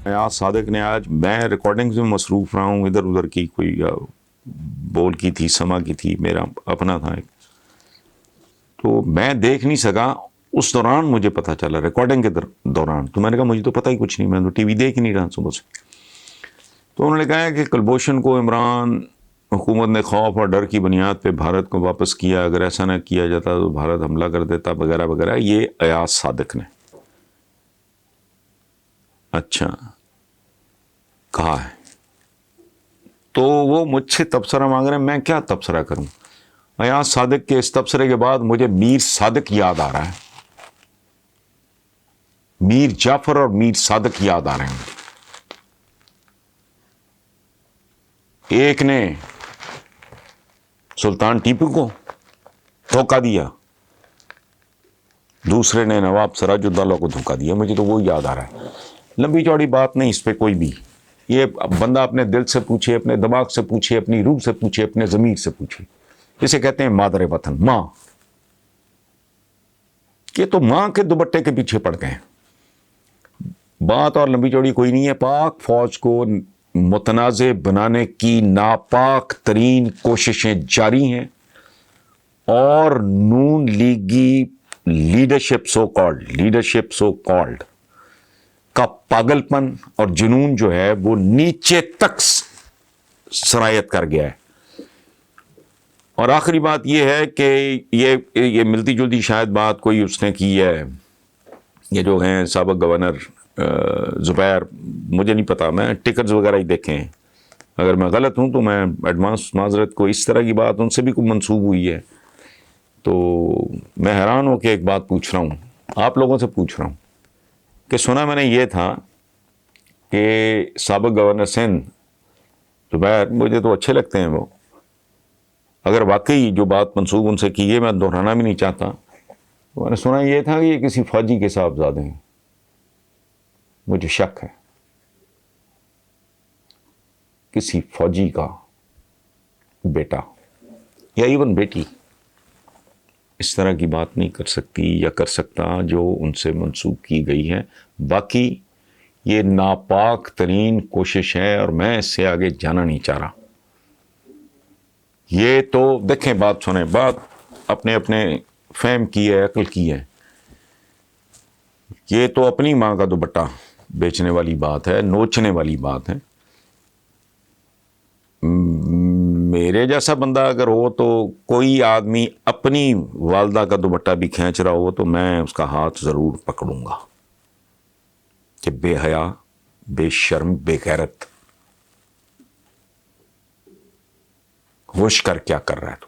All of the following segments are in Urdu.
ایاز صادق نے آج، میں ریکارڈنگز میں مصروف رہا ہوں، ادھر ادھر کی کوئی بول کی تھی، سما کی تھی، میرا اپنا تھا ایک، تو میں دیکھ نہیں سکا. اس دوران مجھے پتا چلا ریکارڈنگ کے دوران، تو میں نے کہا مجھے تو پتہ ہی کچھ نہیں، میں تو ٹی وی دیکھ ہی نہیں رہا صبح سے. تو انہوں نے کہا کہ کلبھوشن کو عمران حکومت نے خوف اور ڈر کی بنیاد پہ بھارت کو واپس کیا، اگر ایسا نہ کیا جاتا تو بھارت حملہ کر دیتا وغیرہ وغیرہ. یہ ایاز صادق نے اچھا کہا ہے. تو وہ مجھ سے تبصرہ مانگ رہے ہیں، میں کیا تبصرہ کروں؟ ایاز صادق کے اس تبصرے کے بعد مجھے میر صادق یاد آ رہا ہے، میر جعفر اور میر صادق یاد آ رہے ہیں. ایک نے سلطان ٹیپو کو دھوکہ دیا، دوسرے نے نواب سراج الدولہ کو دھوکہ دیا. مجھے تو وہ یاد آ رہا ہے. لمبی چوڑی بات نہیں اس پہ کوئی بھی، یہ بندہ اپنے دل سے پوچھے، اپنے دماغ سے پوچھے، اپنی روح سے پوچھے، اپنے ضمیر سے پوچھے. اسے کہتے ہیں مادر وطن، ماں. یہ تو ماں کے دوپٹے کے پیچھے پڑ گئے ہیں. بات اور لمبی چوڑی کوئی نہیں ہے. پاک فوج کو متنازع بنانے کی ناپاک ترین کوششیں جاری ہیں، اور نون لیگی لیڈرشپ سو کالڈ کا پاگل پن اور جنون جو ہے وہ نیچے تک سرایت کر گیا ہے. اور آخری بات یہ ہے کہ یہ ملتی جلتی شاید بات کوئی اس نے کی ہے، یہ جو ہیں سابق گورنر زبیر، مجھے نہیں پتا، میں ٹکٹس وغیرہ ہی دیکھے ہیں، اگر میں غلط ہوں تو میں ایڈوانس معذرت. کو اس طرح کی بات ان سے بھی کوئی منسوب ہوئی ہے. تو میں حیران ہو کے ایک بات پوچھ رہا ہوں، آپ لوگوں سے پوچھ رہا ہوں کہ سنا میں نے یہ تھا کہ سابق گورنر سندھ زبیر، مجھے تو اچھے لگتے ہیں وہ، اگر واقعی جو بات منسوب ان سے کی ہے، میں دہرانا بھی نہیں چاہتا، میں نے سنا یہ تھا کہ یہ کسی فوجی کے صاحبزادے ہیں. مجھے شک ہے کسی فوجی کا بیٹا یا ایون بیٹی اس طرح کی بات نہیں کر سکتی یا کر سکتا جو ان سے منسوب کی گئی ہے. باقی یہ ناپاک ترین کوشش ہے اور میں اس سے آگے جانا نہیں چاہ رہا. یہ تو دیکھیں، بات سنیں، بات اپنے اپنے فہم کی ہے، عقل کی ہے. یہ تو اپنی ماں کا دوپٹہ بیچنے والی بات ہے، نوچنے والی بات ہے. میرے جیسا بندہ اگر ہو تو کوئی آدمی اپنی والدہ کا دوپٹہ بھی کھینچ رہا ہو تو میں اس کا ہاتھ ضرور پکڑوں گا کہ بے حیا، بے شرم، بے غیرت، ہوش کر کیا کر رہا ہے تو.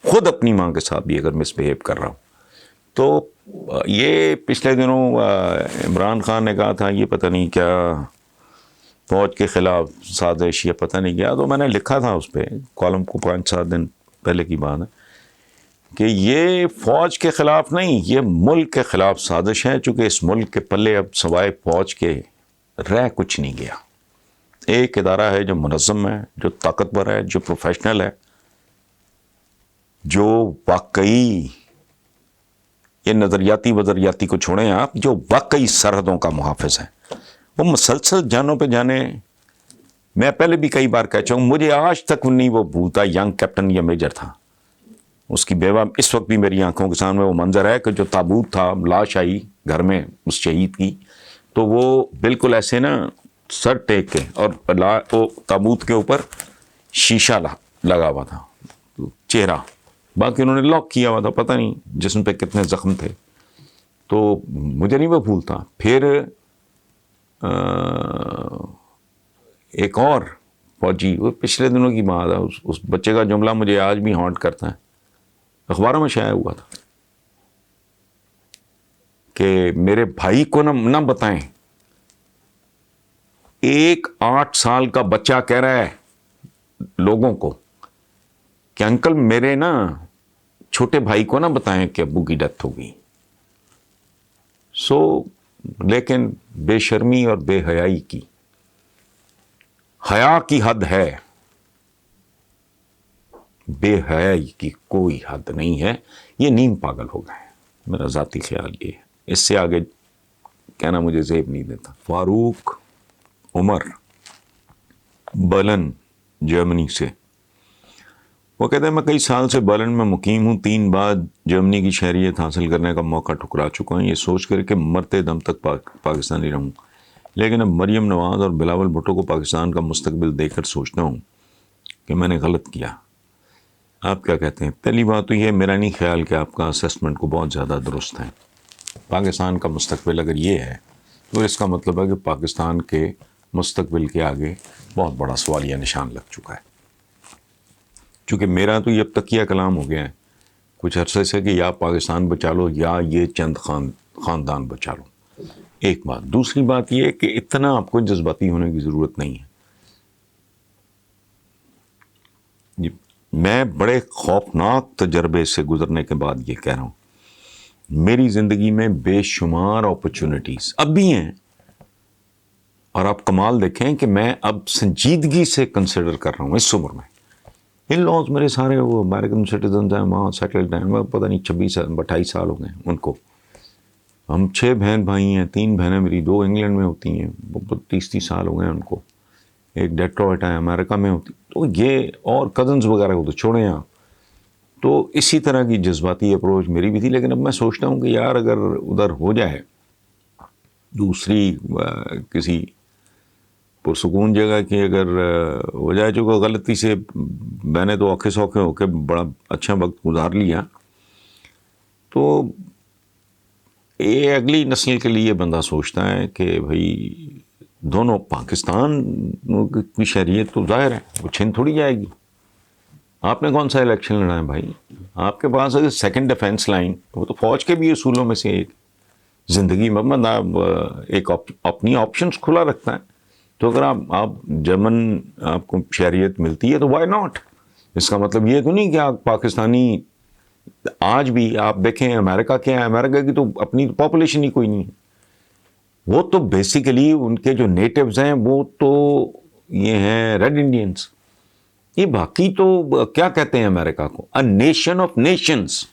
خود اپنی ماں کے ساتھ بھی اگر مس بہیو کر رہا ہوں تو. یہ پچھلے دنوں عمران خان نے کہا تھا یہ پتہ نہیں کیا فوج کے خلاف سازش، یہ پتہ نہیں کیا، تو میں نے لکھا تھا اس پہ کالم کو 5-7 دن پہلے کی بات ہے کہ یہ فوج کے خلاف نہیں، یہ ملک کے خلاف سازش ہے، چونکہ اس ملک کے پلے اب سوائے فوج کے رہ کچھ نہیں گیا. ایک ادارہ ہے جو منظم ہے، جو طاقتور ہے، جو پروفیشنل ہے، جو واقعی، یہ نظریاتی وزریاتی کو چھوڑیں آپ، جو واقعی سرحدوں کا محافظ ہے. وہ مسلسل جانوں پہ جانے. میں پہلے بھی کئی بار کہہ چکا ہوں، مجھے آج تک نہیں وہ بھولتا، ینگ کیپٹن یا میجر تھا، اس کی بیوہ اس وقت بھی میری آنکھوں کے سامنے وہ منظر ہے کہ جو تابوت تھا، لاش آئی گھر میں اس شہید کی، تو وہ بالکل ایسے نا سر ٹیک کے، اور وہ تابوت کے اوپر شیشہ لگا ہوا تھا چہرہ، باقی انہوں نے لاک کیا ہوا تھا، پتہ نہیں جسم پہ کتنے زخم تھے. تو مجھے نہیں وہ بھولتا. پھر ایک اور فوجی، وہ پچھلے دنوں کی بات ہے، اس بچے کا جملہ مجھے آج بھی ہانٹ کرتا ہے، اخباروں میں شائع ہوا تھا کہ میرے بھائی کو نہ بتائیں. ایک 8 سال کا بچہ کہہ رہا ہے لوگوں کو کہ انکل میرے نا چھوٹے بھائی کو نہ بتائیں کہ ابو کی ڈیتھ ہو گئی. لیکن بے شرمی اور بے حیائی کی، حیا کی حد ہے، بے حیائی کی کوئی حد نہیں ہے. یہ نیم پاگل ہو گئے، میرا ذاتی خیال یہ ہے. اس سے آگے کہنا مجھے زیب نہیں دیتا. فاروق عمر برلن جرمنی سے. وہ کہتے ہیں میں کئی سال سے برلن میں مقیم ہوں. 3 بار جرمنی کی شہریت حاصل کرنے کا موقع ٹھکرا چکا ہوں, یہ سوچ کر کہ مرتے دم تک پاکستانی رہوں. لیکن اب مریم نواز اور بلاول بھٹو کو پاکستان کا مستقبل دیکھ کر سوچتا ہوں کہ میں نے غلط کیا. آپ کیا کہتے ہیں؟ پہلی بات تو یہ میرا نہیں خیال کہ آپ کا اسیسمنٹ کو بہت زیادہ درست ہے. پاکستان کا مستقبل اگر یہ ہے تو اس کا مطلب ہے کہ پاکستان کے مستقبل کے آگے بہت بڑا سوالیہ نشان لگ چکا ہے. چونکہ میرا تو یہ اب تک یہ کلام ہو گیا ہے کچھ عرصے سے کہ یا پاکستان بچا لو یا یہ چند خاندان بچا لو. ایک بات. دوسری بات یہ کہ اتنا آپ کو جذباتی ہونے کی ضرورت نہیں ہے. میں بڑے خوفناک تجربے سے گزرنے کے بعد یہ کہہ رہا ہوں, میری زندگی میں بے شمار اپرچونٹیز اب بھی ہیں, اور آپ کمال دیکھیں کہ میں اب سنجیدگی سے کنسیڈر کر رہا ہوں اس عمر میں. ان لاز میرے سارے وہ امریکن سٹیزنز ہیں, وہاں سیٹلڈ ہیں, پتہ نہیں 28 سال ہو گئے ہیں ان کو. ہم 6 بہن بھائی ہیں, 3 بہنیں میری 2 انگلینڈ میں ہوتی ہیں, 30 سال ہو گئے ہیں ان کو. ایک ڈیٹروائٹ ہے امریکہ میں ہوتی. تو یہ اور کزنز وغیرہ کو تو چھوڑیں آپ. تو اسی طرح کی جذباتی اپروچ میری بھی تھی. لیکن اب میں سوچتا ہوں کہ یار اگر ادھر ہو جائے دوسری کسی پرسکون جگہ کی اگر ہو جائے, جو کہ غلطی سے میں نے تو اوکھے سوکھے ہو کے بڑا اچھا وقت گزار لیا, تو یہ اگلی نسل کے لیے بندہ سوچتا ہے کہ بھائی دونوں پاکستان کی شہریت تو ظاہر ہے وہ چھن تھوڑی جائے گی. آپ نے کون سا الیکشن لڑا ہے بھائی؟ آپ کے پاس اگر سیکنڈ ڈیفینس لائن, وہ تو فوج کے بھی اصولوں میں سے ایک. زندگی میں بندہ ایک اپنی آپشنس کھلا رکھتا ہے. تو اگر آپ جرمن آپ کو شہریت ملتی ہے تو وائی ناٹ. اس کا مطلب یہ تو نہیں کہ آپ پاکستانی. آج بھی آپ دیکھیں امریکہ کیا ہے, امریکہ کی تو اپنی پاپولیشن ہی کوئی نہیں ہے. وہ تو بیسیکلی ان کے جو نیٹیوز ہیں وہ تو یہ ہیں ریڈ انڈینز. یہ باقی تو کیا کہتے ہیں امریکہ کو, اے نیشن آف نیشنز.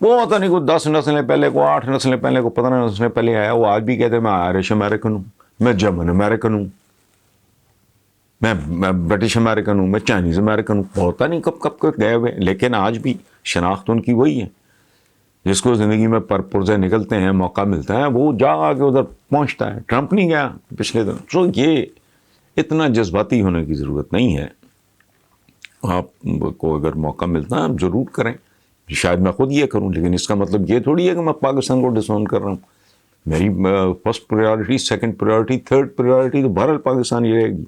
وہ ہوتا نہیں کوئی 10 نسلیں پہلے کو, 8 نسلیں پہلے کو, 15 نسلیں پہلے آیا. وہ آج بھی کہتے ہیں میں آئرش امریکن ہوں, میں جرمن امریکن ہوں, میں برٹش امریکن ہوں, میں چائنیز امریکن ہوں. ہوتا نہیں کب گئے ہوئے. لیکن آج بھی شناخت ان کی وہی ہے. جس کو زندگی میں پرزے نکلتے ہیں, موقع ملتا ہے, وہ جا کے ادھر پہنچتا ہے. ٹرمپ نہیں گیا پچھلے دن. سو یہ اتنا جذباتی ہونے کی ضرورت نہیں ہے. آپ کو اگر موقع ملتا ہے آپ ضرور کریں. شاید میں خود یہ کروں, لیکن اس کا مطلب یہ تھوڑی ہے کہ میں پاکستان کو ڈسون کر رہا ہوں. میری first priority, second priority, third priority تو بہرحال پاکستان ہی رہے گی.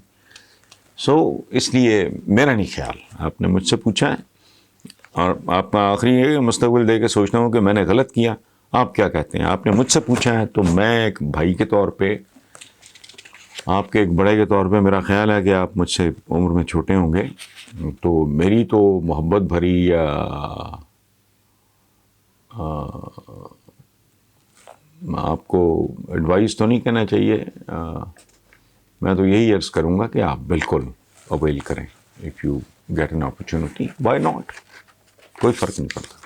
سو اس لیے میرا نہیں خیال. آپ نے مجھ سے پوچھا ہے اور آپ کا آخری ہے کہ مستقبل دے کے سوچتا ہوں کہ میں نے غلط کیا. آپ کیا کہتے ہیں؟ آپ نے مجھ سے پوچھا ہے تو میں ایک بھائی کے طور پہ, آپ کے ایک بڑے کے طور پہ میرا خیال ہے کہ آپ مجھ سے عمر میں چھوٹے ہوں گے, تو میری تو محبت بھری آپ کو ایڈوائز تو نہیں کہنا چاہیے, میں تو یہی عرض کروں گا کہ آپ بالکل اویل کریں. If you get an opportunity, why not. کوئی فرق نہیں پڑتا.